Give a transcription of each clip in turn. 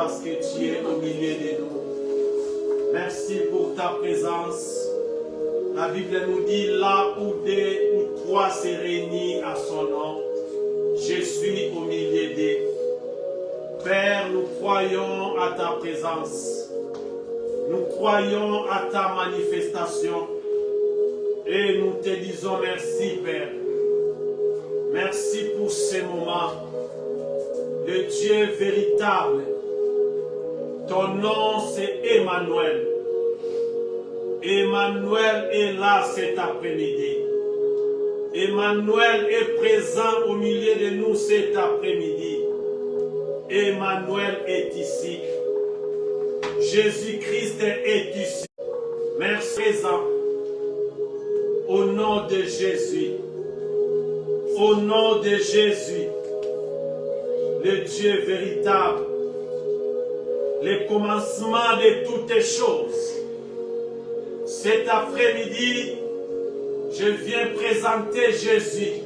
parce que tu es au milieu de nous. Merci pour ta présence. La Bible nous dit, là où deux ou trois se réunissent à son nom, je suis au milieu d'eux. Père, nous croyons à ta présence. Nous croyons à ta manifestation. Et nous te disons merci, Père. Merci pour ces moments. Le Dieu véritable. Ton nom, c'est Emmanuel. Emmanuel est là cet après-midi. Emmanuel est présent au milieu de nous cet après-midi. Emmanuel est ici. Jésus-Christ est ici. Merci présent. Au nom de Jésus. Au nom de Jésus. Le Dieu véritable. Le commencement de toutes choses. Cet après-midi, je viens présenter Jésus.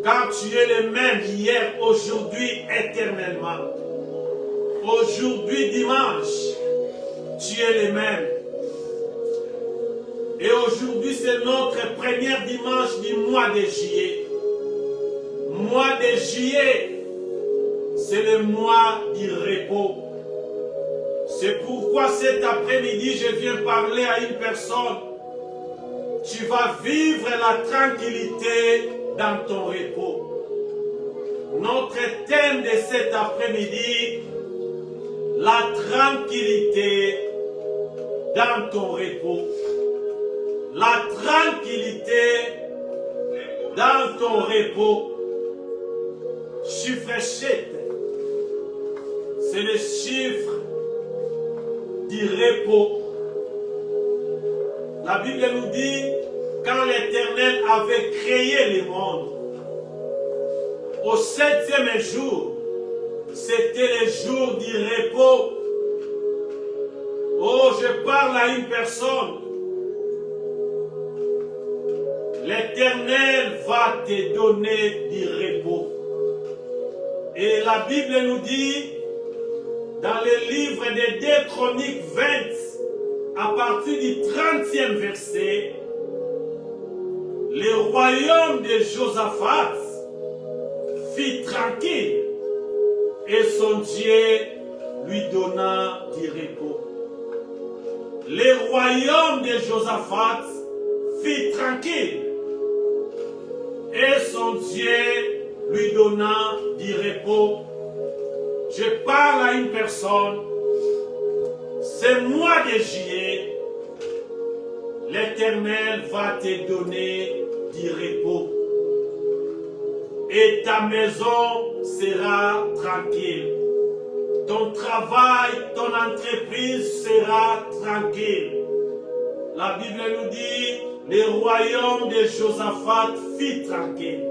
Car tu es le même hier, aujourd'hui, éternellement. Aujourd'hui, dimanche, tu es le même. Et aujourd'hui, c'est notre premier dimanche du mois de juillet. Mois de juillet, c'est le mois du repos. C'est pourquoi cet après-midi, je viens parler à une personne. Tu vas vivre la tranquillité dans ton repos. Notre thème de cet après-midi, la tranquillité dans ton repos. La tranquillité dans ton repos. Chiffre 7, c'est le chiffre du repos. La Bible nous dit, quand l'Éternel avait créé le monde, au 7e jour, c'était le jour du repos. Oh, je parle à une personne. L'Éternel va te donner du repos. Et la Bible nous dit, dans le livre des 2 Chroniques 20, à partir du 30e verset, le royaume de Josaphat fut tranquille et son Dieu lui donna du repos. Le royaume de Josaphat fut tranquille et son Dieu lui donna du repos. Je parle à une personne, ce mois de juillet, l'Éternel va te donner du repos. Et ta maison sera tranquille. Ton travail, ton entreprise sera tranquille. La Bible nous dit, le royaume de Josaphat fut tranquille.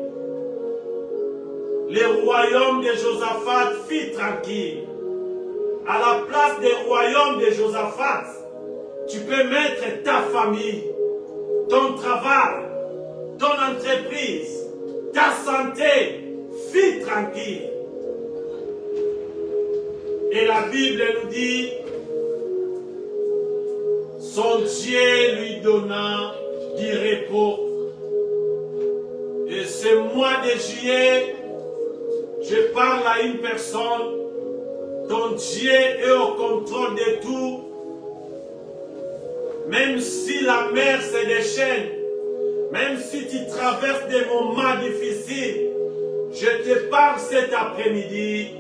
Le royaume de Josaphat fut tranquille. À la place du royaume de Josaphat, tu peux mettre ta famille, ton travail, ton entreprise, ta santé, fut tranquille. Et la Bible nous dit, son Dieu lui donna du repos. Et ce mois de juillet, je parle à une personne, ton Dieu est au contrôle de tout. Même si la mer se déchaîne, même si tu traverses des moments difficiles, je te parle cet après-midi,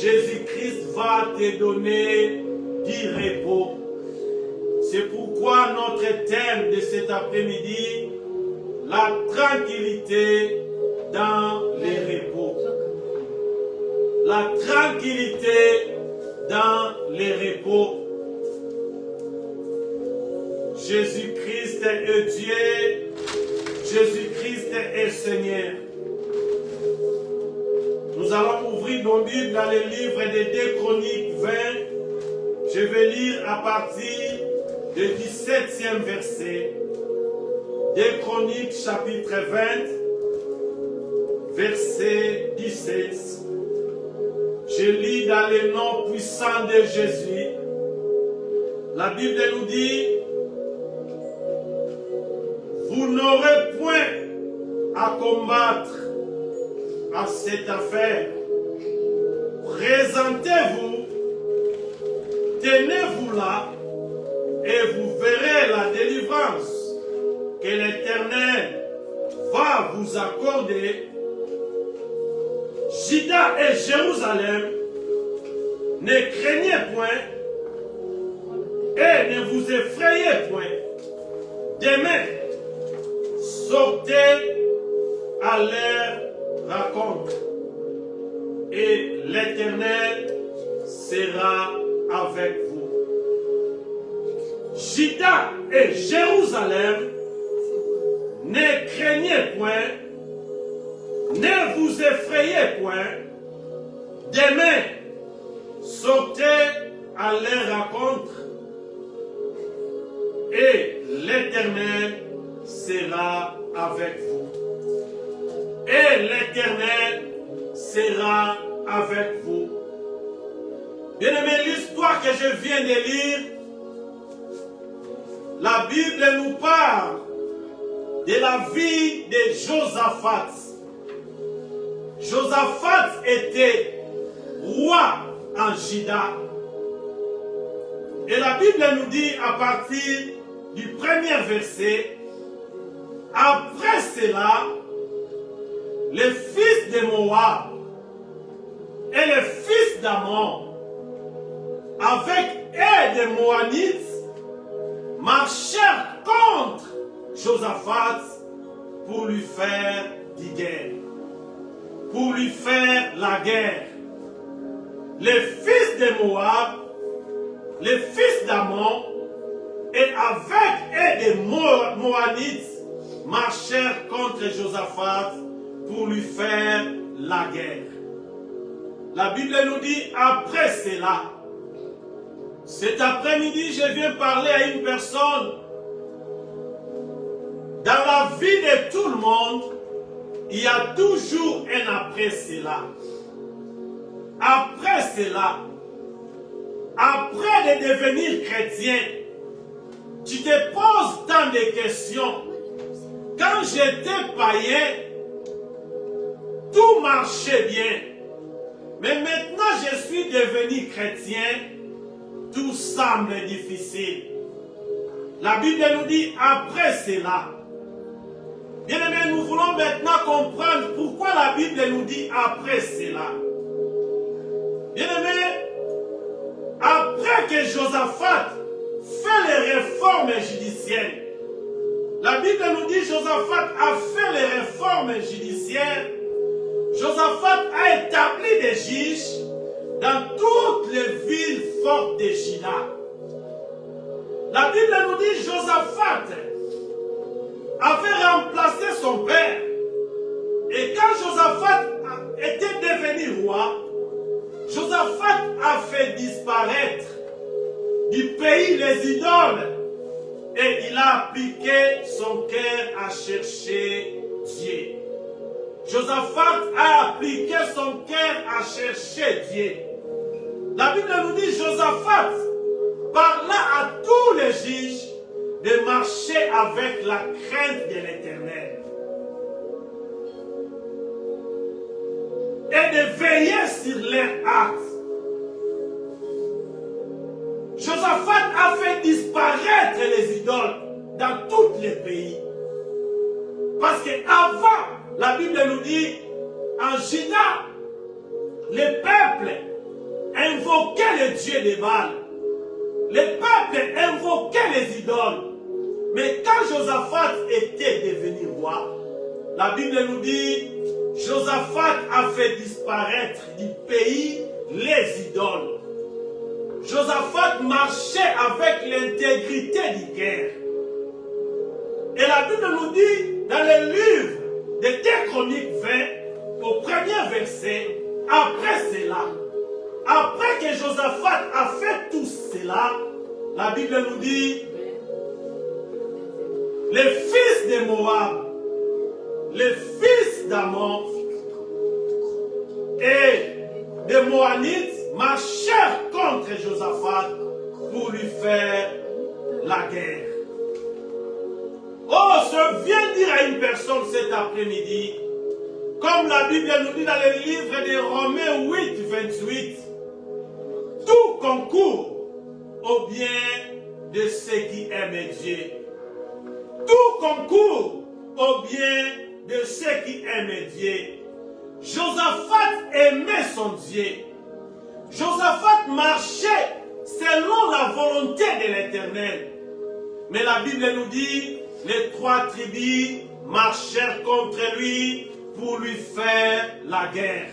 Jésus-Christ va te donner du repos. C'est pourquoi notre thème de cet après-midi, la tranquillité dans les repos. La tranquillité dans les repos. Jésus-Christ est Dieu, Jésus-Christ est Seigneur. Nous allons ouvrir nos Bibles dans le livre des 2 Chroniques 20. Je vais lire à partir du 17e verset. 2 Chroniques chapitre 20, verset 17. Je lis dans le nom puissant de Jésus. La Bible nous dit, vous n'aurez point à combattre à cette affaire. Présentez-vous, tenez-vous là, et vous verrez la délivrance que l'Éternel va vous accorder. Juda et Jérusalem, ne craignez point et ne vous effrayez point. Demain, sortez à leur rencontre et l'Éternel sera avec vous. Juda et Jérusalem, ne craignez point, ne vous effrayez point. Demain, sortez à leur rencontre et l'Éternel sera avec vous. Et l'Éternel sera avec vous. Bien-aimés, l'histoire que je viens de lire, la Bible nous parle de la vie de Josaphat. Josaphat était roi en Juda. Et la Bible nous dit à partir du premier verset, après cela, les fils de Moab et les fils d'Ammon, avec aide des Moabites, marchèrent contre Josaphat pour lui faire la guerre. Pour lui faire la guerre. Les fils de Moab, les fils d'Ammon, et avec aide des Moabites, marchèrent contre Josaphat pour lui faire la guerre. La Bible nous dit après cela. Cet après-midi, je viens parler à une personne. Dans la vie de tout le monde, il y a toujours un après cela. Après cela, après de devenir chrétien, tu te poses tant de questions. Quand j'étais païen, tout marchait bien. Mais maintenant je suis devenu chrétien, tout semble difficile. La Bible nous dit après cela. Bien-aimés, nous voulons maintenant comprendre pourquoi la Bible nous dit après cela. Bien-aimés, après que Josaphat fait les réformes judiciaires, la Bible nous dit Josaphat a fait les réformes judiciaires. Josaphat a établi des juges dans toutes les villes fortes de Juda. La Bible nous dit Josaphat avait remplacé son père. Et quand Josaphat était devenu roi, Josaphat a fait disparaître du pays les idoles. Et il a appliqué son cœur à chercher Dieu. Josaphat a appliqué son cœur à chercher Dieu. La Bible nous dit Josaphat parla à tous les juges de marcher avec la crainte de l'Éternel et de veiller sur leurs actes. Josaphat a fait disparaître les idoles dans tous les pays. Parce qu'avant, la Bible nous dit, en Juda, les peuples invoquaient le Dieu des Baal. Les peuples invoquaient les idoles. Mais quand Josaphat était devenu roi, la Bible nous dit, Josaphat a fait disparaître du pays les idoles. Josaphat marchait avec l'intégrité du cœur. Et la Bible nous dit, dans le livre de 2 Chroniques 20, au premier verset, après cela, après que Josaphat a fait tout cela, la Bible nous dit, les fils de Moab, les fils d'Ammon et de Moabites Josaphat pour lui faire la guerre. Oh, je viens dire à une personne cet après-midi, comme la Bible nous dit dans le livre de Romains 8, 28, tout concourt au bien de ceux qui aiment Dieu. Tout concourt au bien de ceux qui aiment Dieu. Josaphat aimait son Dieu. Josaphat marchait selon la volonté de l'Éternel. Mais la Bible nous dit, les 3 tribus marchèrent contre lui pour lui faire la guerre.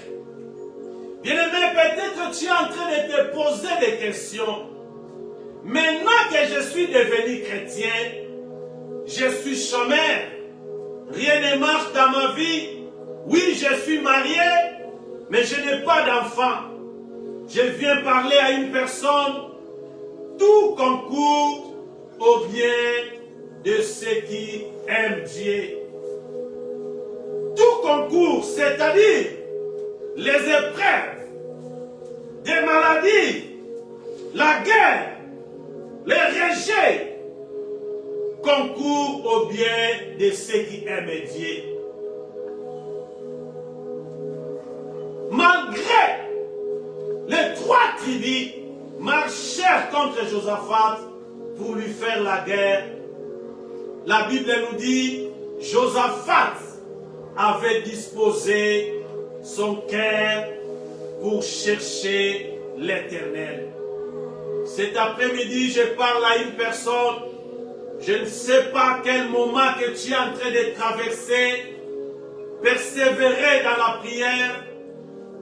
Bien-aimé, peut-être tu es en train de te poser des questions. Maintenant que je suis devenu chrétien, je suis chômeur, rien ne marche dans ma vie. Oui, je suis marié, mais je n'ai pas d'enfant. Je viens parler à une personne, tout concourt au bien de ceux qui aiment Dieu. Tout concourt, c'est-à-dire les épreuves, des maladies, la guerre, les rejets, concourent au bien de ceux qui aiment Dieu. Malgré les 3 tribus marchèrent contre Josaphat pour lui faire la guerre, la Bible nous dit, Josaphat avait disposé son cœur pour chercher l'Éternel. Cet après-midi, je parle à une personne, je ne sais pas quel moment que tu es en train de traverser, persévérer dans la prière,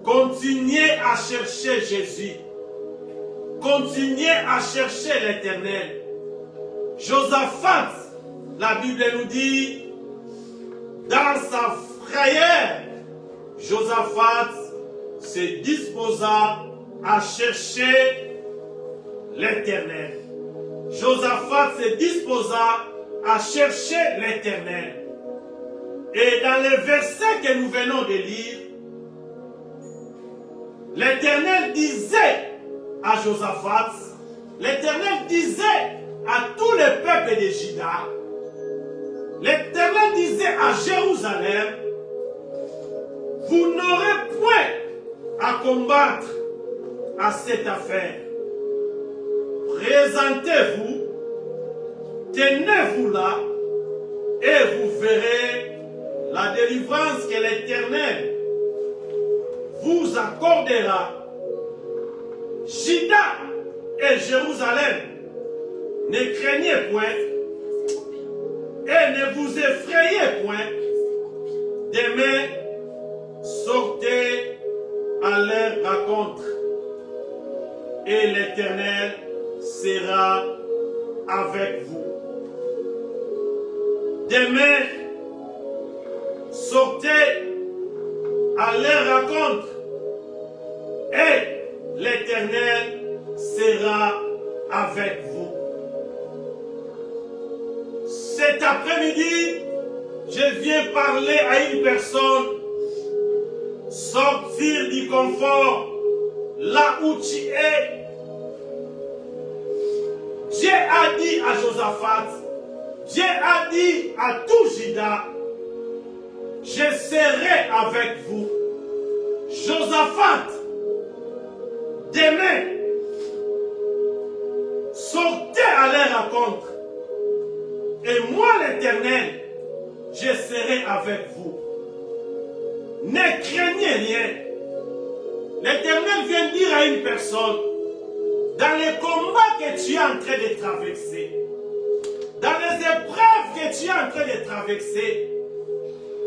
continuez à chercher Jésus, continuez à chercher l'Éternel. Josaphat, la Bible nous dit, dans sa frayeur, Josaphat se disposa à chercher l'Éternel. Josaphat se disposa à chercher l'Éternel. Et dans les versets que nous venons de lire, l'Éternel disait à Josaphat, l'Éternel disait à tout le peuple de Juda, l'Éternel disait à Jérusalem, vous n'aurez point à combattre à cette affaire. Présentez-vous, tenez-vous là, et vous verrez la délivrance que l'Éternel vous accordera. Juda et Jérusalem, ne craignez point et ne vous effrayez point. Demain, sortez à leur rencontre et l'Éternel sera avec vous. Demain, sortez à leur rencontre et l'Éternel sera avec vous. Cet après-midi, je viens parler à une personne, sortir du confort, là où tu es. Dieu a dit à Josaphat, Dieu a dit à tout Juda, je serai avec vous. Josaphat, demain, sortez à leur rencontre. Et moi, l'Éternel, je serai avec vous. Ne craignez rien. L'Éternel vient dire à une personne, dans les combats que tu es en train de traverser, dans les épreuves que tu es en train de traverser,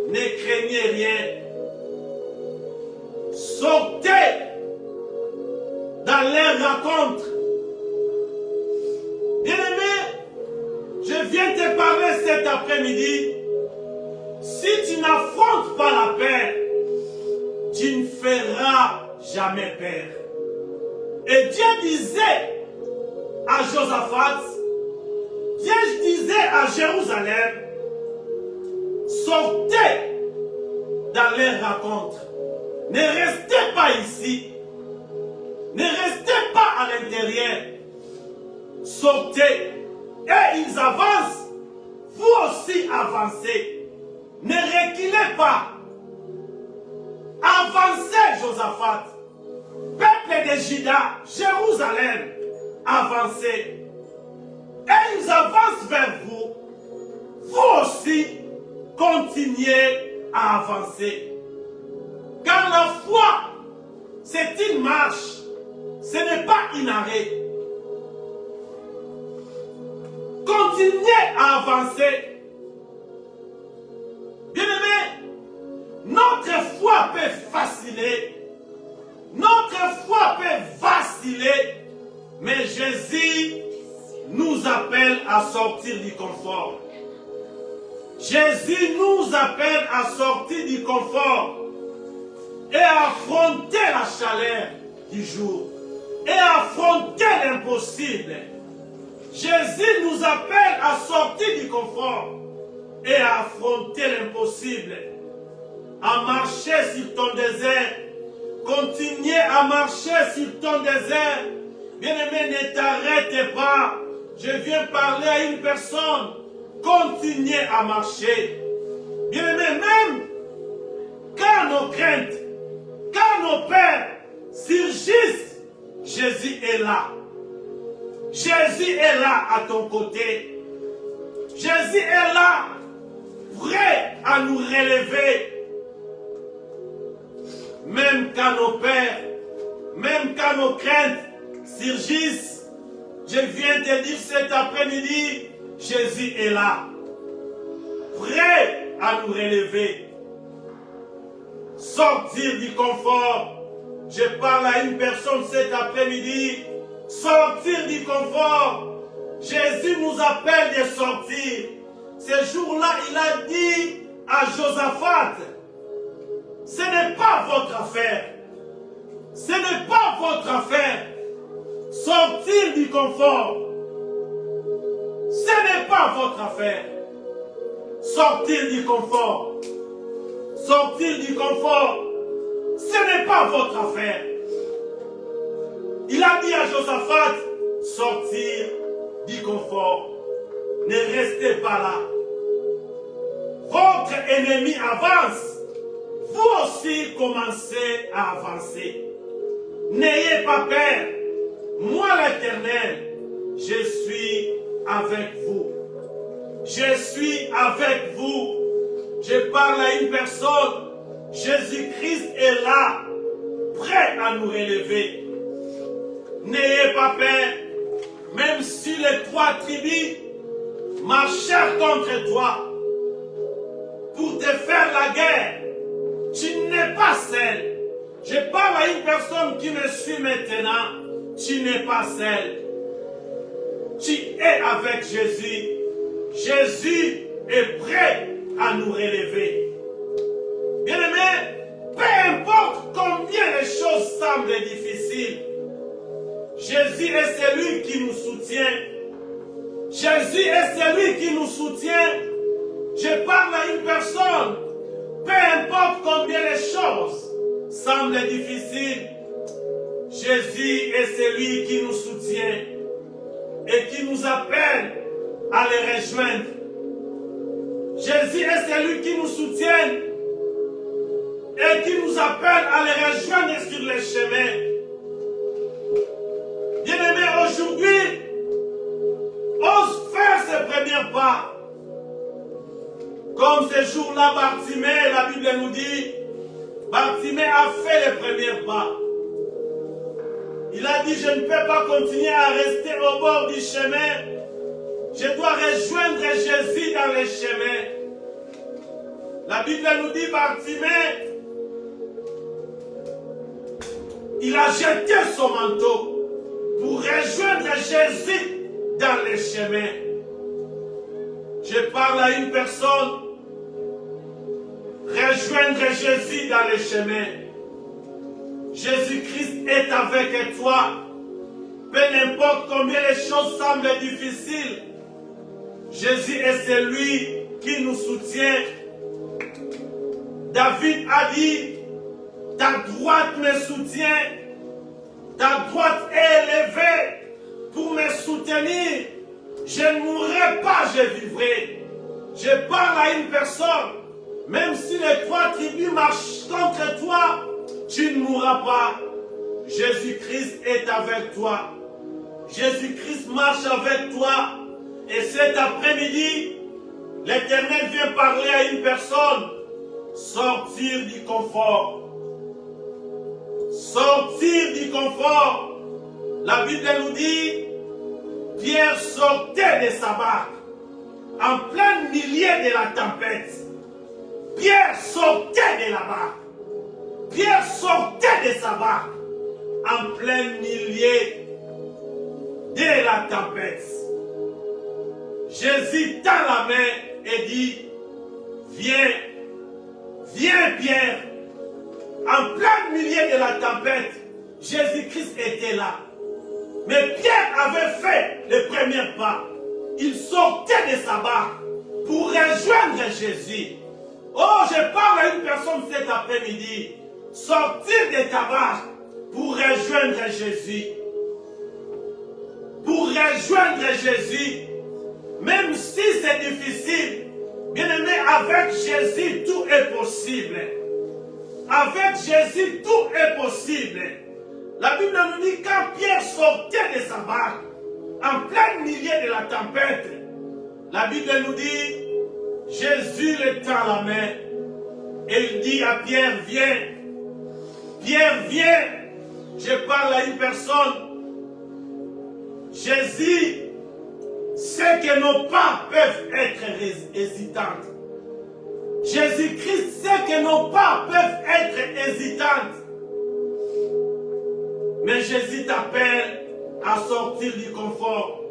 ne craignez rien. Sortez dans les rencontres. Bien-aimé, je viens te parler cet après-midi. Si tu n'affrontes pas la paix, tu ne feras jamais peur. Et Dieu disait à Josaphat, Dieu disait à Jérusalem, sortez dans les rencontres. Ne restez pas ici. Ne restez pas à l'intérieur. Sortez. Et ils avancent. Vous aussi avancez. Ne reculez pas. Avancez, Josaphat. Peuple de Juda, Jérusalem, avancez. Et ils avancent vers vous. Vous aussi, continuez à avancer. Car la foi, c'est une marche. Ce n'est pas un arrêt. Continuez à avancer. Bien-aimés, notre foi peut vaciller. Notre foi peut vaciller. Mais Jésus nous appelle à sortir du confort. Jésus nous appelle à sortir du confort et à affronter la chaleur du jour et à affronter l'impossible. Jésus nous appelle à sortir du confort et à affronter l'impossible, à marcher sur ton désert. Continuez à marcher sur ton désert. Bien-aimé, ne t'arrête pas. Je viens parler à une personne. Continuez à marcher. Bien-aimé, même quand nos craintes, quand nos peurs surgissent, Jésus est là. Jésus est là à ton côté. Jésus est là, prêt à nous relever. Même quand nos peurs, même quand nos craintes surgissent, je viens te dire cet après-midi, Jésus est là, prêt à nous relever. Sortir du confort. Je parle à une personne cet après-midi. Sortir du confort. Jésus nous appelle de sortir. Ce jour-là, il a dit à Josaphat, ce n'est pas votre affaire. Ce n'est pas votre affaire. Sortir du confort. Ce n'est pas votre affaire. Sortir du confort. Sortir du confort. Ce n'est pas votre affaire. Il a dit à Josaphat, sortir du confort. Ne restez pas là. Votre ennemi avance. Vous aussi commencez à avancer. N'ayez pas peur. Moi l'Éternel, je suis avec vous. Je suis avec vous. Je parle à une personne. Jésus-Christ est là, prêt à nous relever. N'ayez pas peur. Même si les trois tribus marchèrent contre toi pour te faire la guerre, tu n'es pas seul. Je parle à une personne qui me suit maintenant. Tu n'es pas seul. Tu es avec Jésus. Jésus est prêt à nous relever. Bien-aimé, peu importe combien les choses semblent difficiles, Jésus est celui qui nous soutient. Jésus est celui qui nous soutient. Je parle à une personne, peu importe combien les choses semblent difficiles, Jésus est celui qui nous soutient et qui nous appelle à les rejoindre. Jésus est celui qui nous soutient et qui nous appelle à les rejoindre sur les chemins. Bien-aimés, aujourd'hui, ose faire ses premiers pas. Comme ce jour-là, Bartimée, la Bible nous dit, Bartimée a fait les premiers pas. Il a dit, je ne peux pas continuer à rester au bord du chemin. Je dois rejoindre Jésus dans les chemins. La Bible nous dit, Bartimée, il a jeté son manteau pour rejoindre Jésus dans les chemins. Je parle à une personne, rejoindre Jésus dans les chemins. Jésus-Christ est avec toi. Peu importe combien les choses semblent difficiles, Jésus est celui qui nous soutient. David a dit, ta droite me soutient, Ta droite est élevée pour me soutenir. Je ne mourrai pas, je vivrai. Je parle à une personne. Même si les trois tribus marchent contre toi, tu ne mourras pas. Jésus-Christ est avec toi. Jésus-Christ marche avec toi. Et cet après-midi, l'Éternel vient parler à une personne. Sortir du confort. Sortir du confort. La Bible nous dit, Pierre sortait de sa barque en plein milieu de la tempête. Pierre sortait de la barque. Pierre sortait de sa barque en plein milieu de la tempête. Jésus tend la main et dit, viens, viens Pierre. En plein milieu de la tempête, Jésus-Christ était là. Mais Pierre avait fait le premier pas. Il sortait de sa barque pour rejoindre Jésus. Oh, je parle à une personne cet après-midi. Sortir de ta barque pour rejoindre Jésus. Pour rejoindre Jésus. Même si c'est difficile, bien aimé, avec Jésus, tout est possible. Avec Jésus, tout est possible. La Bible nous dit quand Pierre sortait de sa barque, en plein milieu de la tempête, la Bible nous dit, Jésus le tend la main et il dit à Pierre, viens. Pierre, viens. Je parle à une personne. Jésus sait que nos pas peuvent être hésitantes. Jésus-Christ sait que nos pas peuvent être hésitantes. Mais Jésus t'appelle à sortir du confort.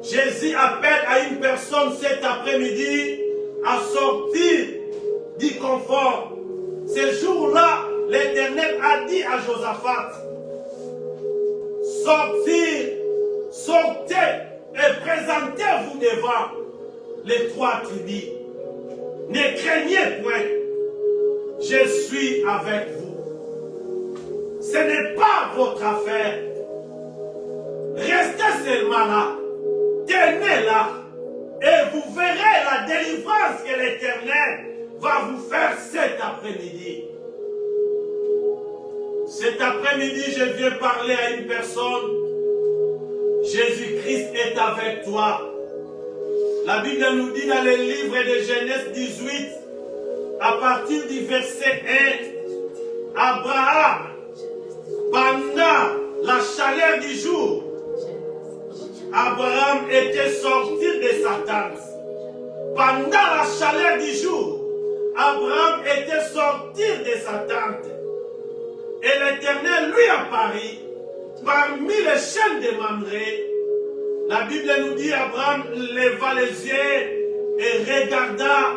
Jésus appelle à une personne cet après-midi à sortir du confort. Ce jour-là, l'Éternel a dit à Josaphat, sortez et présentez-vous devant les trois tribus. Ne craignez point, je suis avec vous. Ce n'est pas votre affaire. Restez seulement là, tenez là, et vous verrez la délivrance que l'Éternel va vous faire cet après-midi. Cet après-midi, je viens parler à une personne. Jésus-Christ est avec toi. La Bible nous dit dans le livre de Genèse 18, à partir du verset 1, Abraham, pendant la chaleur du jour, Abraham était sorti de sa tente. Pendant la chaleur du jour, Abraham était sorti de sa tente. Et l'Éternel lui apparut parmi les chaînes de Mamré. La Bible nous dit, Abraham leva les yeux et regarda.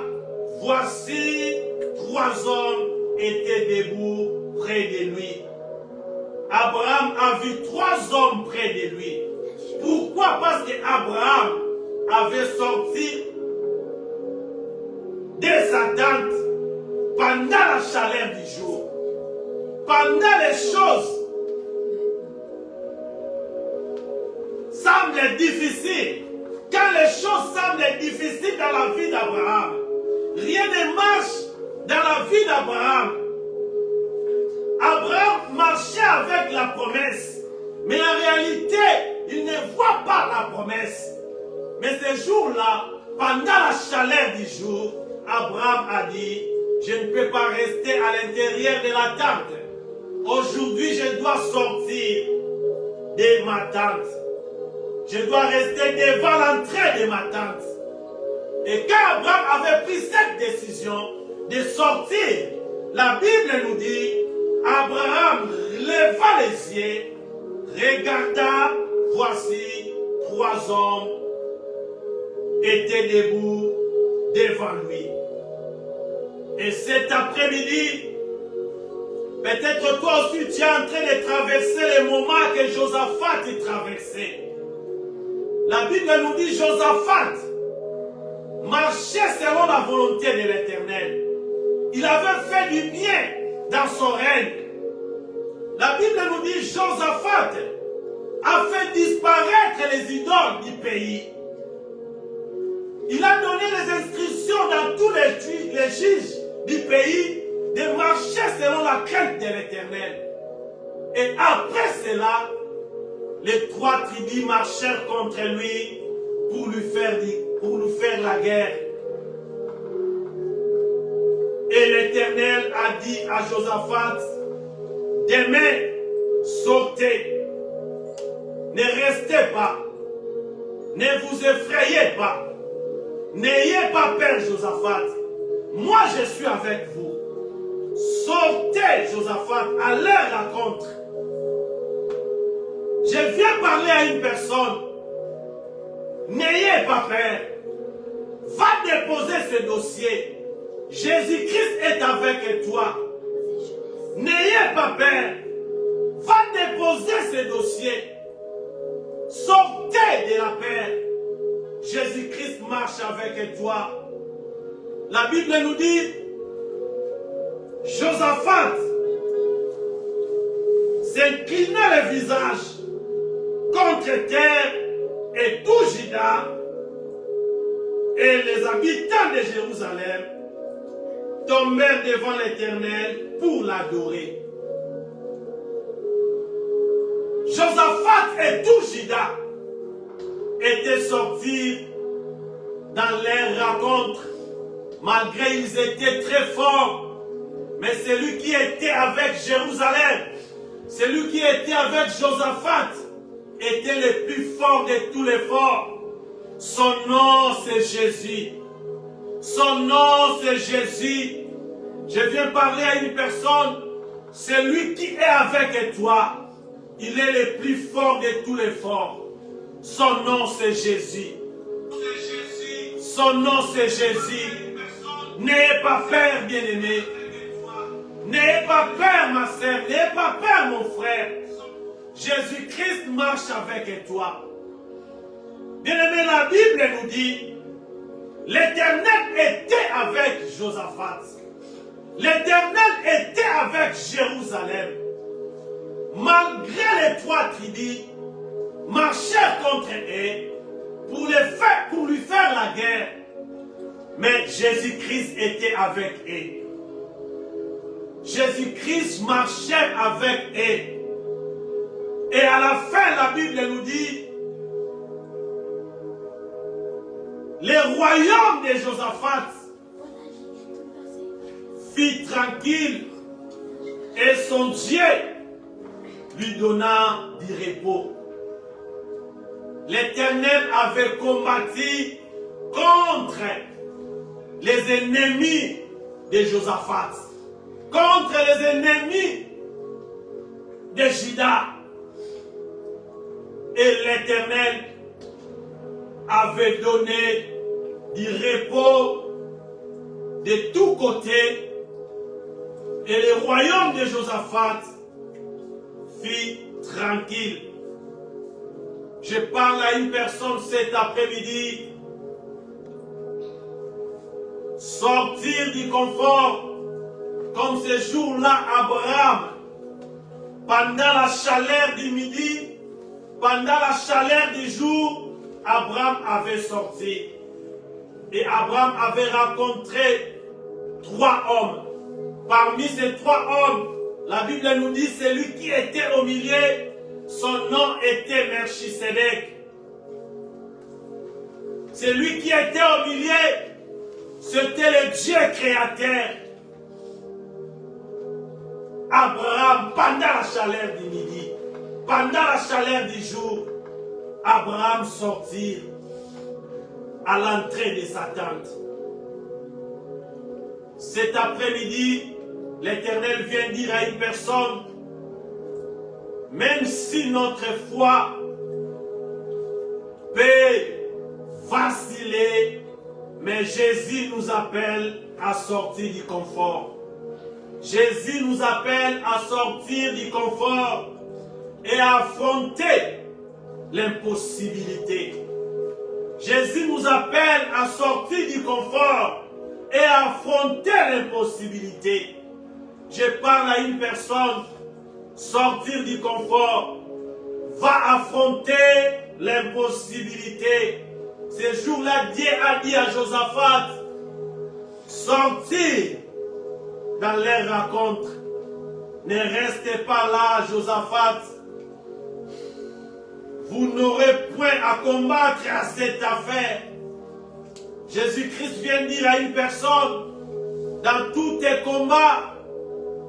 Voici, trois hommes étaient debout près de lui. Abraham a vu trois hommes près de lui. Pourquoi? Parce qu'Abraham avait sorti de sa tente pendant la chaleur du jour. Pendant les choses semblent difficiles, quand les choses semblent difficiles dans la vie d'Abraham, rien ne marche dans la vie d'Abraham. Abraham marchait avec la promesse, mais en réalité, il ne voit pas la promesse. Mais ce jour-là, pendant la chaleur du jour, Abraham a dit, je ne peux pas rester à l'intérieur de la tente. Aujourd'hui, je dois sortir de ma tente. Je dois rester devant l'entrée de ma tente. Et quand Abraham avait pris cette décision de sortir, la Bible nous dit, Abraham leva les yeux, regarda, voici, trois hommes étaient debout devant lui. Et cet après-midi, peut-être toi aussi tu es en train de traverser les moments que Josaphat traversait. La Bible nous dit Josaphat marchait selon la volonté de l'Éternel. Il avait fait du bien dans son règne. La Bible nous dit Josaphat a fait disparaître les idoles du pays. Il a donné les instructions dans tous les juges du pays de marcher selon la crainte de l'Éternel. Et après cela, les 3 tribus marchèrent contre lui pour lui faire la guerre. Et l'Éternel a dit à Josaphat, demain, sautez, ne restez pas, ne vous effrayez pas, n'ayez pas peur, Josaphat, moi je suis avec vous. Sortez, Josaphat, à leur rencontre. Je viens parler à une personne. N'ayez pas peur. Va déposer ce dossier. Jésus-Christ est avec toi. N'ayez pas peur. Va déposer ce dossier. Sortez de la peur. Jésus-Christ marche avec toi. La Bible nous dit, Josaphat s'inclina le visage contre terre et tout Juda et les habitants de Jérusalem tombèrent devant l'Éternel pour l'adorer. Josaphat et tout Juda étaient sortis dans leur rencontre, malgré ils étaient très forts. Mais celui qui était avec Jérusalem, celui qui était avec Josaphat, était le plus fort de tous les forts. Son nom c'est Jésus. Son nom c'est Jésus. Je viens parler à une personne, celui qui est avec toi, il est le plus fort de tous les forts. Son nom c'est Jésus. Son nom c'est Jésus. N'ayez pas peur, bien-aimé. N'ayez pas peur, ma sœur. N'ayez pas peur, mon frère. Jésus-Christ marche avec toi. Bien-aimé, la Bible nous dit, l'Éternel était avec Josaphat. L'Éternel était avec Jérusalem. Malgré les 3 tribus, marchèrent contre eux pour lui faire la guerre. Mais Jésus-Christ était avec eux. Jésus-Christ marchait avec eux. Et à la fin, la Bible nous dit, le royaume de Josaphat fit tranquille et son Dieu lui donna du repos. L'Éternel avait combattu contre les ennemis de Josaphat, contre les ennemis de Juda. Et l'Éternel avait donné du repos de tous côtés. Et le royaume de Josaphat fut tranquille. Je parle à une personne cet après-midi. Sortir du confort, comme ce jour-là, Abraham, pendant la chaleur du midi, pendant la chaleur du jour, Abraham avait sorti. Et Abraham avait rencontré 3 hommes. Parmi ces 3 hommes, la Bible nous dit, celui qui était au milieu, son nom était Melchisedec. Celui qui était au milieu, c'était le Dieu créateur. Abraham, pendant la chaleur du midi, pendant la chaleur du jour, Abraham sortit à l'entrée de sa tente. Cet après-midi, l'Éternel vient dire à une personne, même si notre foi peut vaciller, mais Jésus nous appelle à sortir du confort. Jésus nous appelle à sortir du confort et à affronter l'impossibilité. Jésus nous appelle à sortir du confort et à affronter l'impossibilité. Je parle à une personne, sortir du confort, va affronter l'impossibilité. Ce jour-là, Dieu a dit à Josaphat, sortir dans les rencontres. Ne restez pas là, Josaphat. Vous n'aurez point à combattre à cette affaire. Jésus-Christ vient dire à une personne, dans tous tes combats,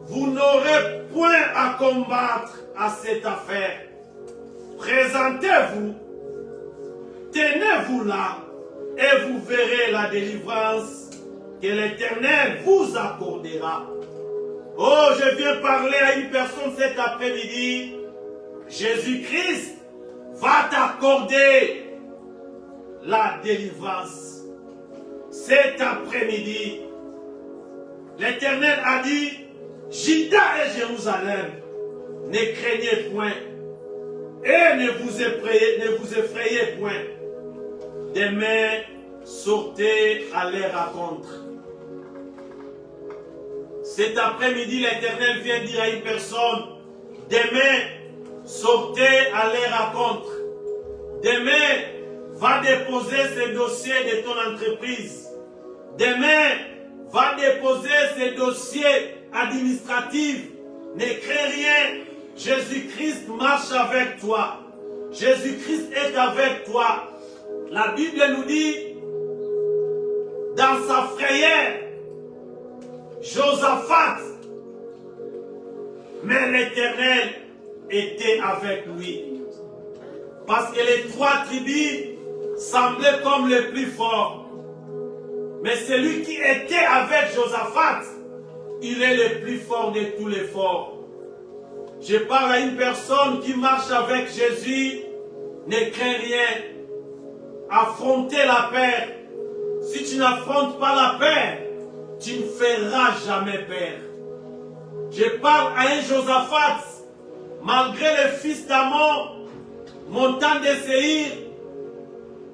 vous n'aurez point à combattre à cette affaire. Présentez-vous, tenez-vous là, et vous verrez la délivrance que l'Éternel vous accordera. Oh, je viens parler à une personne cet après-midi. Jésus-Christ va t'accorder la délivrance. Cet après-midi, l'Éternel a dit, Juda et Jérusalem, ne craignez point et ne vous effrayez point. Demain, sortez à leur rencontre. Cet après-midi, l'Éternel vient dire à une personne, demain, sortez à leur rencontre. Demain, va déposer ce dossier de ton entreprise. Demain, va déposer ce dossier administratif. Ne crains rien. Jésus-Christ marche avec toi. Jésus-Christ est avec toi. La Bible nous dit, dans sa frayeur, Josaphat, mais l'Éternel était avec lui. Parce que les trois tribus semblaient comme les plus forts. Mais celui qui était avec Josaphat, il est le plus fort de tous les forts. Je parle à une personne qui marche avec Jésus, ne crains rien. Affrontez la peur. Si tu n'affrontes pas la peur, tu ne feras jamais peur. Je parle à un Josaphat, malgré les fils d'Amon, montant de Séhir,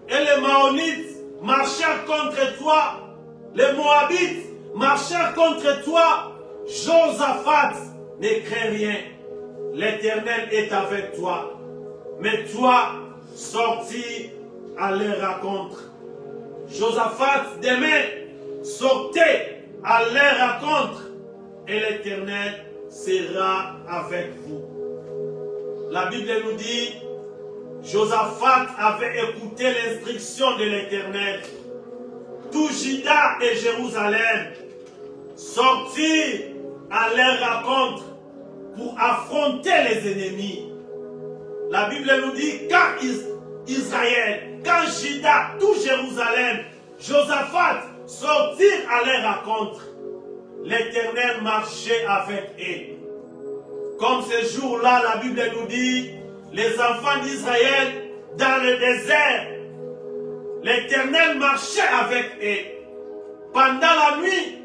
et les Maonites marchèrent contre toi, les Moabites marchèrent contre toi. Josaphat, ne crains rien. L'Éternel est avec toi. Mais toi, sortis à leur rencontre. Josaphat, demain, sortez à leur rencontre et l'Éternel sera avec vous. La Bible nous dit, Josaphat avait écouté l'instruction de l'Éternel. Tout Juda et Jérusalem sortirent à leur rencontre pour affronter les ennemis. La Bible nous dit, quand Israël, quand Juda, tout Jérusalem, Josaphat sortirent à leur rencontre, l'Éternel marchait avec eux. Comme ce jour-là, la Bible nous dit, les enfants d'Israël dans le désert, l'Éternel marchait avec eux. Pendant la nuit,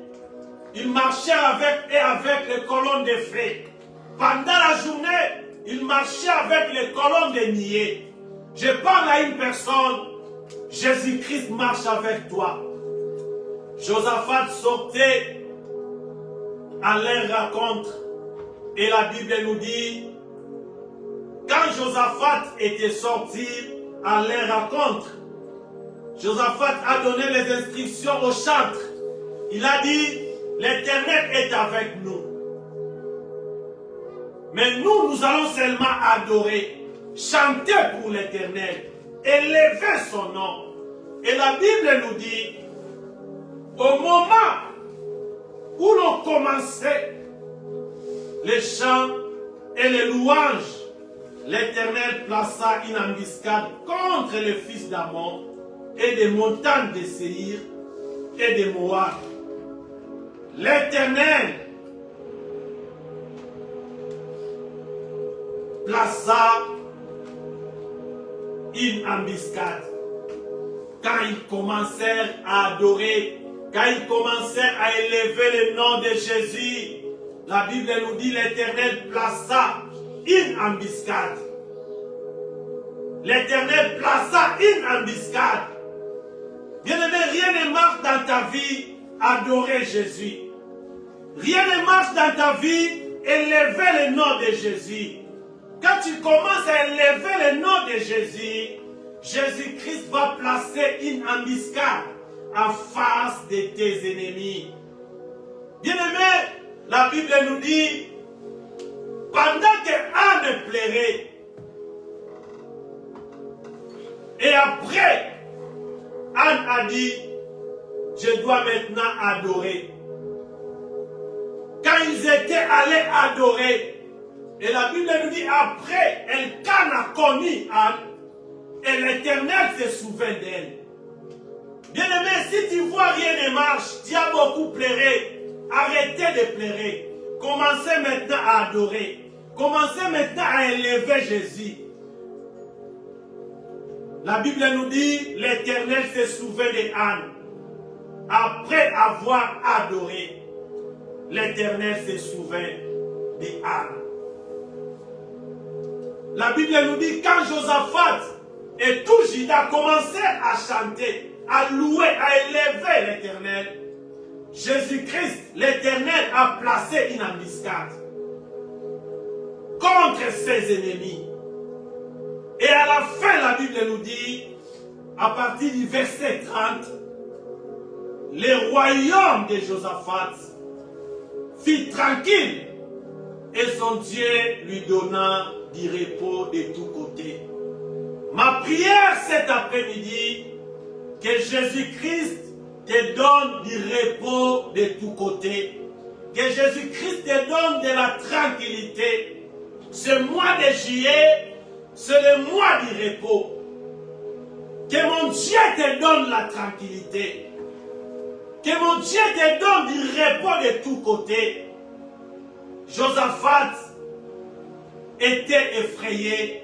il marchait avec eux avec les colonnes de feu. Pendant la journée, il marchait avec les colonnes de nuée. Je parle à une personne, Jésus-Christ marche avec toi. Josaphat sortait à leur rencontre. Et la Bible nous dit, quand Josaphat était sorti à leur rencontre, Josaphat a donné les instructions au chantre. Il a dit, l'Éternel est avec nous. Mais nous allons seulement adorer, chanter pour l'Éternel, élever son nom. Et la Bible nous dit, au moment où l'on commençait les chants et les louanges, l'Éternel plaça une embuscade contre les fils d'Amon et des montagnes de Séhir et de Moab. L'Éternel plaça une embuscade. Quand ils commencèrent à adorer, quand ils commencèrent à élever le nom de Jésus, la Bible nous dit l'Éternel plaça une embuscade. L'Éternel plaça une embuscade. Bien-aimé, rien ne marche dans ta vie adorer Jésus. Rien ne marche dans ta vie élever le nom de Jésus, quand tu commences à élever le nom de Jésus, Jésus-Christ va placer une embuscade en face de tes ennemis. Bien-aimé, la Bible nous dit, pendant que Anne pleurait, et après, Anne a dit, je dois maintenant adorer. Quand ils étaient allés adorer, et la Bible nous dit, après, Elkanah a connu Anne, et l'Éternel se souvient d'elle. Bien-aimé, si tu vois rien ne marche, tu as beaucoup pleuré, arrêtez de pleurer. Commencez maintenant à adorer. Commencez maintenant à élever Jésus. La Bible nous dit, l'Éternel se souvient d'Anne. Après avoir adoré, l'Éternel se souvient d'Anne. La Bible nous dit, quand Josaphat et tout Juda commencèrent à chanter, à louer, à élever l'Éternel, Jésus-Christ, l'Éternel, a placé une embuscade contre ses ennemis. Et à la fin, la Bible nous dit, à partir du verset 30, le royaume de Josaphat fut tranquille et son Dieu lui donna du repos de tous côtés. Ma prière cet après-midi, que Jésus-Christ te donne du repos de tous côtés. Que Jésus-Christ te donne de la tranquillité. Ce mois de juillet, c'est le mois du repos. Que mon Dieu te donne la tranquillité. Que mon Dieu te donne du repos de tous côtés. Josaphat était effrayé.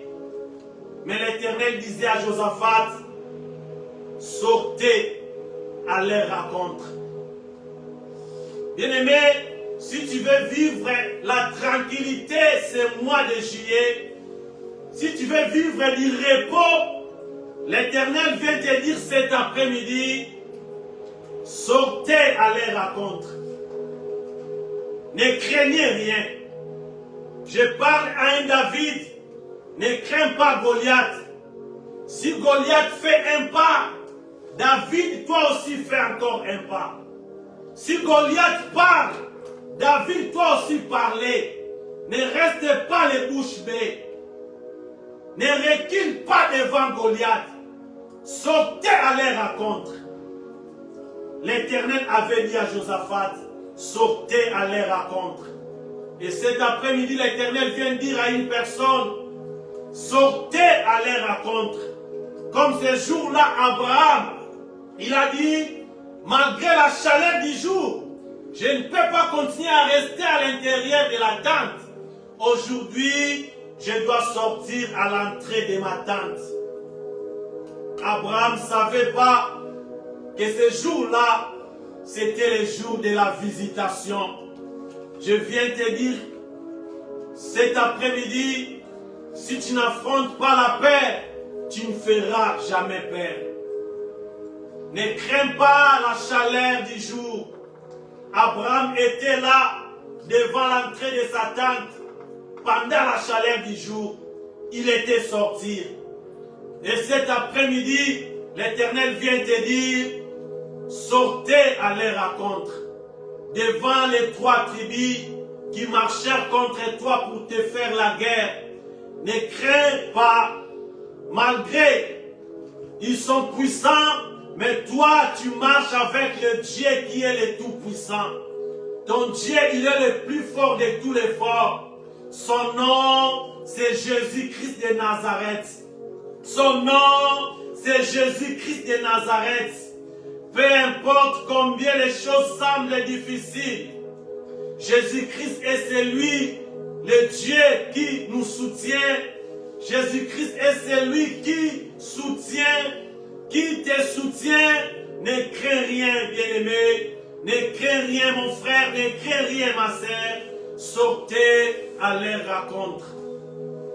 Mais l'Éternel disait à Josaphat, sortez à leur rencontre. Bien-aimé, si tu veux vivre la tranquillité ce mois de juillet, si tu veux vivre du repos, l'Éternel vient te dire cet après-midi, sortez à leur rencontre. Ne craignez rien. Je parle à un David, ne crains pas Goliath. Si Goliath fait un pas, David, toi aussi fais encore un pas. Si Goliath parle, David, toi aussi parlez. Ne reste pas les bouches bées. Ne recule pas devant Goliath. Sortez à leur rencontre. L'Éternel avait dit à Josaphat, sortez à leur rencontre. Et cet après-midi, l'Éternel vient dire à une personne, sortez à leur rencontre. Comme ce jour-là, Abraham, il a dit, malgré la chaleur du jour, je ne peux pas continuer à rester à l'intérieur de la tente. Aujourd'hui, je dois sortir à l'entrée de ma tente. Abraham ne savait pas que ce jour-là, c'était le jour de la visitation. Je viens te dire, cet après-midi, si tu n'affrontes pas la peur, tu ne feras jamais peur. Ne crains pas la chaleur du jour. Abraham était là, devant l'entrée de sa tente. Pendant la chaleur du jour, il était sorti. Et cet après-midi, l'Éternel vient te dire, sortez à leur rencontre. Devant les trois tribus qui marchèrent contre toi pour te faire la guerre. Ne crains pas, malgré ils sont puissants, mais toi tu marches avec le Dieu qui est le Tout-Puissant. Ton Dieu, il est le plus fort de tous les forts. Son nom, c'est Jésus-Christ de Nazareth. Son nom, c'est Jésus-Christ de Nazareth. Peu importe combien les choses semblent difficiles, Jésus-Christ est celui, le Dieu qui nous soutient. Jésus-Christ est celui qui soutient, qui te soutient. Ne crains rien, bien-aimé. Ne crains rien, mon frère. Ne crains rien, ma sœur. Sortez à leur rencontre.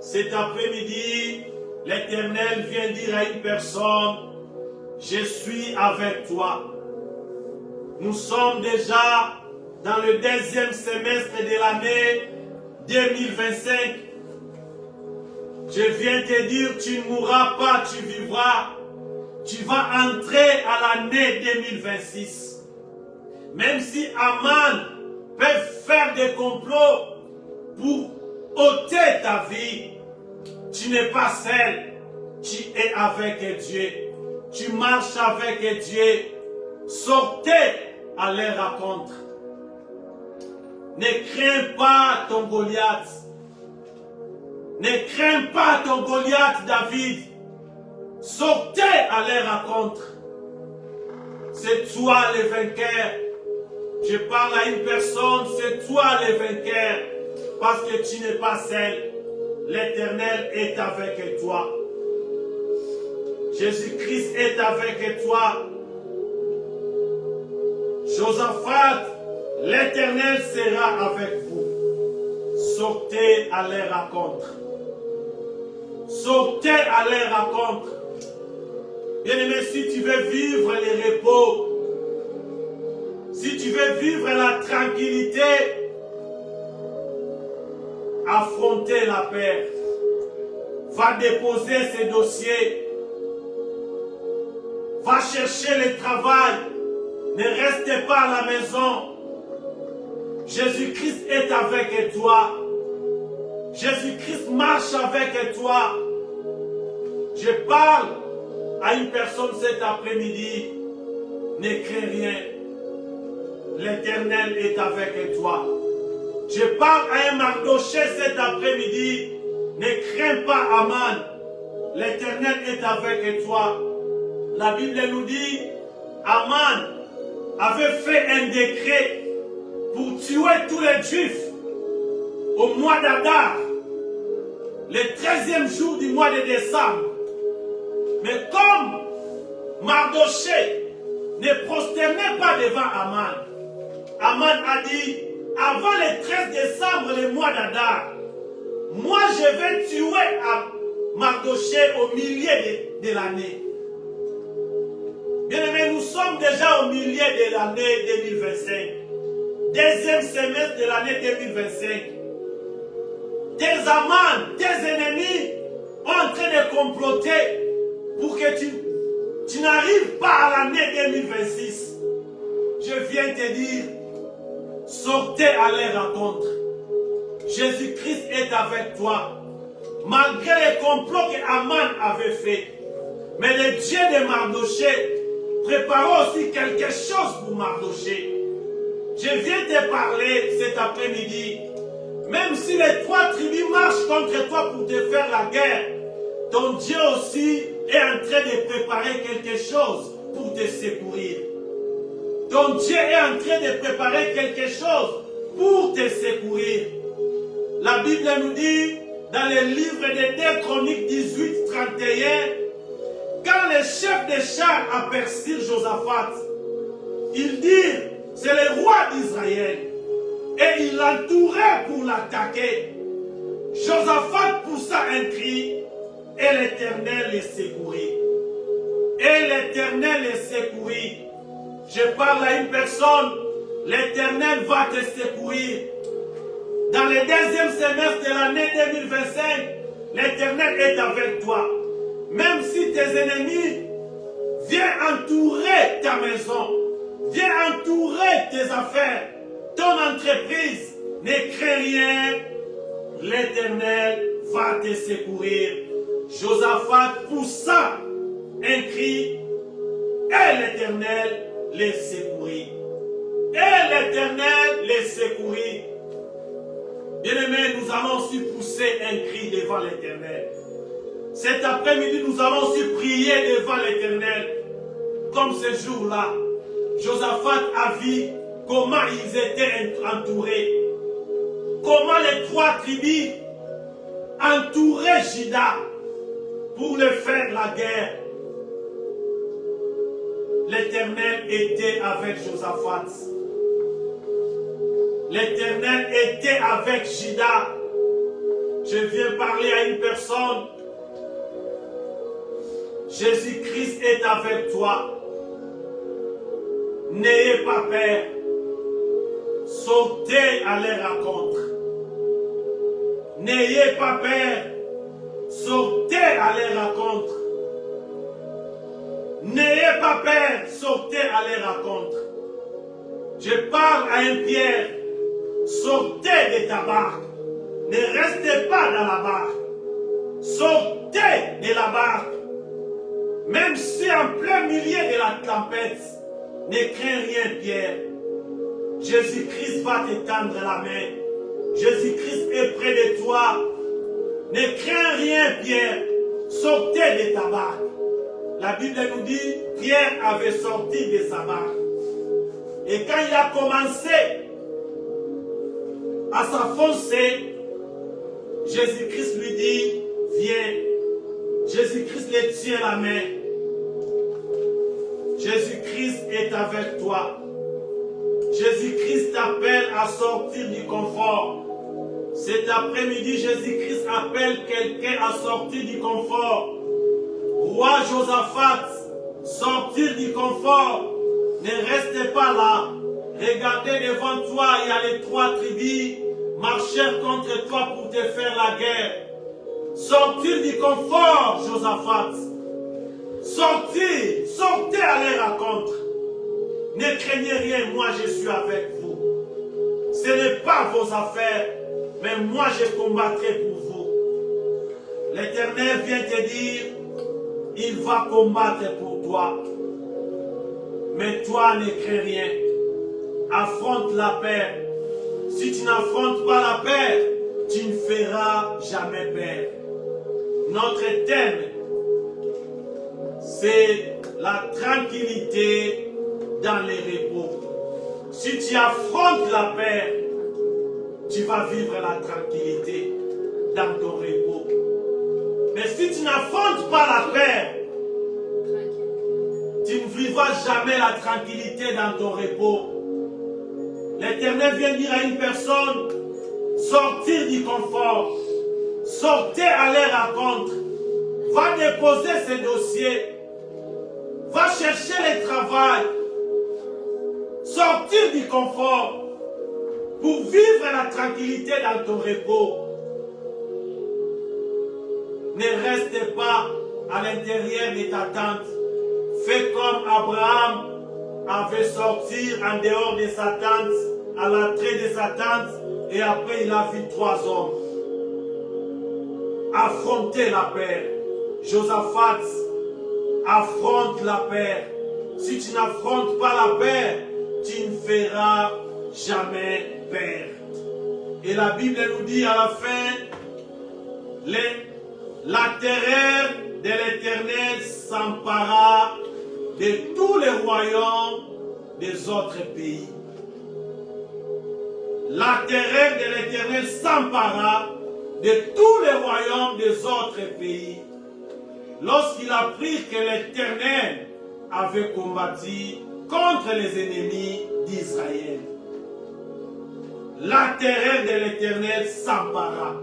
Cet après-midi, l'Éternel vient dire à une personne, je suis avec toi. Nous sommes déjà dans le deuxième semestre de l'année 2025, je viens te dire, tu ne mourras pas, tu vivras. Tu vas entrer à l'année 2026. Même si Aman peut faire des complots pour ôter ta vie, tu n'es pas seul. Tu es avec Dieu. Tu marches avec Dieu. Sortez à leur rencontre. Ne crains pas ton Goliath. Ne crains pas ton Goliath, David. Sortez à leur rencontre. C'est toi le vainqueur. Je parle à une personne, c'est toi le vainqueur. Parce que tu n'es pas seul. L'Éternel est avec toi. Jésus-Christ est avec toi. Josaphat, l'Éternel sera avec vous. Sortez à leur rencontre. Sortez à leur rencontre. Bien-aimé, si tu veux vivre le repos, si tu veux vivre la tranquillité, affronter la paix, va déposer ses dossiers, va chercher le travail, ne reste pas à la maison. Jésus-Christ est avec toi. Jésus-Christ marche avec toi. Je parle à une personne cet après-midi. Ne crains rien. L'Éternel est avec toi. Je parle à un Mardoché cet après-midi. Ne crains pas Aman. L'Éternel est avec toi. La Bible nous dit, Aman avait fait un décret pour tuer tous les Juifs au mois d'Adar, le 13e jour du mois de décembre. Mais comme Mardoché ne prosternait pas devant Aman, Aman a dit, avant le 13 décembre, le mois d'Adar, moi je vais tuer Mardoché au milieu de l'année. Bien aimé, nous sommes déjà au milieu de l'année 2025. Deuxième semestre de l'année 2025. Tes amants, tes ennemis sont en train de comploter pour que tu n'arrives pas à l'année 2026. Je viens te dire, sortez à leur rencontre. Jésus-Christ est avec toi. Malgré les complots que Aman avait fait. Mais le Dieu de Mardoché prépare aussi quelque chose pour Mardoché. Je viens te parler cet après-midi. Même si les 3 tribus marchent contre toi pour te faire la guerre, ton Dieu aussi est en train de préparer quelque chose pour te secourir. Ton Dieu est en train de préparer quelque chose pour te secourir. La Bible nous dit dans le livre de 2 Chroniques 18, 31, quand les chefs des chars aperçurent Josaphat, ils dirent, c'est le roi d'Israël. Et ils l'entouraient pour l'attaquer. Josaphat poussa un cri et l'Éternel les secourit. Et l'Éternel les secourit. Je parle à une personne, l'Éternel va te secourir. Dans le deuxième semestre de l'année 2025, l'Éternel est avec toi. Même si tes ennemis viennent entourer ta maison, viennent entourer tes affaires, ton entreprise, ne crains rien, l'Éternel va te secourir. Josaphat poussa un cri et l'Éternel les secourit. Et l'Éternel les secourit. Bien-aimés, nous allons aussi pousser un cri devant l'Éternel. Cet après-midi, nous allons aussi prier devant l'Éternel. Comme ce jour-là, Josaphat a vu comment ils étaient entourés. Comment les 3 tribus entouraient Juda pour le faire la guerre. L'Éternel était avec Josaphat. L'Éternel était avec Juda. Je viens parler à une personne. Jésus-Christ est avec toi. N'ayez pas peur. Sautez à leur rencontre. N'ayez pas peur. Sortez à leur rencontre. N'ayez pas peur. Sortez à leur rencontre. Je parle à un Pierre. Sortez de ta barque. Ne restez pas dans la barque. Sortez de la barque. Même si en plein milieu de la tempête, ne crains rien, Pierre. Jésus-Christ va te tendre la main. Jésus-Christ est près de toi. Ne crains rien, Pierre. Sortez de ta barque. La Bible nous dit, Pierre avait sorti de sa barque. Et quand il a commencé à s'enfoncer, Jésus-Christ lui dit, viens. Jésus-Christ le tient la main. Jésus-Christ est avec toi. Jésus-Christ t'appelle à sortir du confort. Cet après-midi, Jésus-Christ appelle quelqu'un à sortir du confort. Roi Josaphat, sortir du confort. Ne restez pas là. Regardez devant toi, il y a les 3 tribus marchèrent contre toi pour te faire la guerre. Sortir du confort, Josaphat. Sortez à leur rencontre. Ne craignez rien, moi je suis avec vous. Ce n'est pas vos affaires, mais moi je combattrai pour vous. L'Éternel vient te dire, il va combattre pour toi. Mais toi ne crains rien. Affronte la paix. Si tu n'affrontes pas la paix, tu ne feras jamais paix. Notre thème, c'est la tranquillité dans les repos. Si tu affrontes la paix, tu vas vivre la tranquillité dans ton repos. Mais si tu n'affrontes pas la paix, tu ne vivras jamais la tranquillité dans ton repos. L'Éternel vient dire à une personne, sortir du confort, sortez à leur rencontre, va déposer ses dossiers, va chercher le travail, sortir du confort pour vivre la tranquillité dans ton repos. Ne reste pas à l'intérieur de ta tente. Fais comme Abraham avait sorti en dehors de sa tente, à l'entrée de sa tente, et après il a vu 3 hommes. Affrontez la paix. Josaphat, affronte la paix. Si tu n'affrontes pas la paix, tu ne feras jamais paix. Et la Bible nous dit à la fin, la terreur de l'Éternel s'empara de tous les royaumes des autres pays. La terreur de l'Éternel s'empara de tous les royaumes des autres pays. Lorsqu'il apprit que l'Éternel avait combattu contre les ennemis d'Israël. La terreur de l'Éternel s'empara.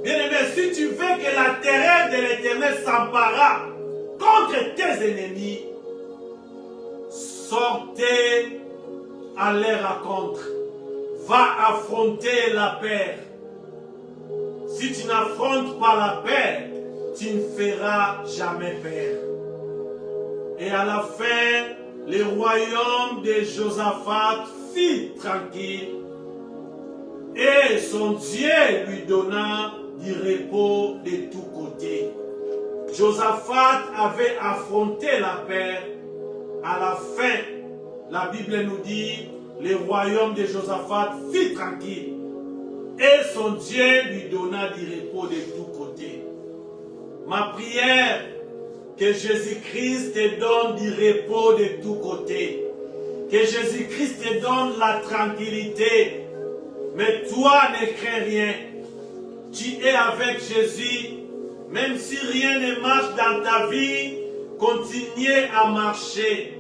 Bien-aimé, si tu veux que la terreur de l'Éternel s'empara contre tes ennemis, sortez à leur rencontre. Va affronter la paix. Si tu n'affrontes pas la paix, tu ne feras jamais paix. Et à la fin, le royaume de Josaphat fut tranquille. Et son Dieu lui donna du repos de tous côtés. Josaphat avait affronté la paix. À la fin, la Bible nous dit, le royaume de Josaphat fut tranquille. Et son Dieu lui donna du repos de tous côtés. Ma prière, que Jésus-Christ te donne du repos de tous côtés. Que Jésus-Christ te donne la tranquillité. Mais toi ne crains rien. Tu es avec Jésus. Même si rien ne marche dans ta vie, continuez à marcher.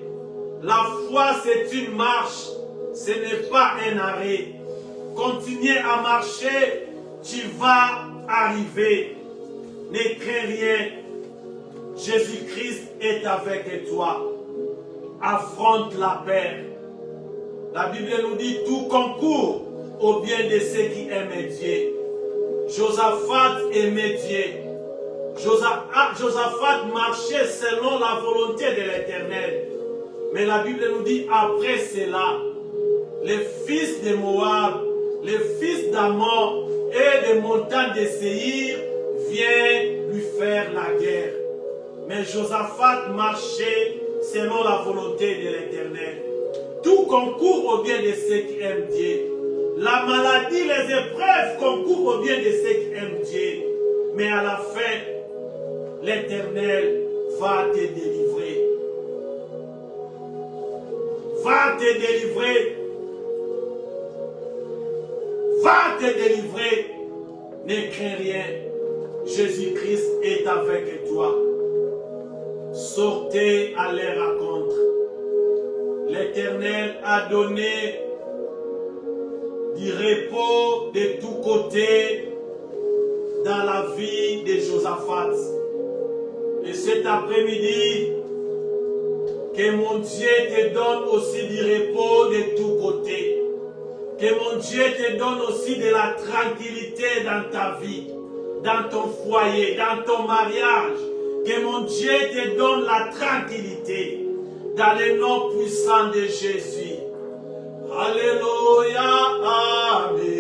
La foi, c'est une marche. Ce n'est pas un arrêt. Continuez à marcher. Tu vas arriver. Ne crains rien. Jésus-Christ est avec toi. Affronte la paix. La Bible nous dit tout concourt au bien de ceux qui aiment Dieu. Josaphat aimait Dieu. Josaphat marchait selon la volonté de l'Éternel. Mais la Bible nous dit, après cela, les fils de Moab, les fils d'Amon et des montagnes de Séhir viennent lui faire la guerre. Mais Josaphat marchait selon la volonté de l'Éternel. Tout concourt au bien de ceux qui aiment Dieu. La maladie, les épreuves concourent au bien de ceux qui aiment Dieu. Mais à la fin, l'Éternel va te délivrer. Va te délivrer. Va te délivrer. Ne crains rien. Jésus-Christ est avec toi. Sortez à leur rencontre. L'Éternel a donné du repos de tous côtés dans la vie de Josaphat. Et cet après-midi, que mon Dieu te donne aussi du repos de tous côtés. Que mon Dieu te donne aussi de la tranquillité dans ta vie, dans ton foyer, dans ton mariage. Que mon Dieu te donne la tranquillité dans le nom puissant de Jésus. Alléluia, Amen.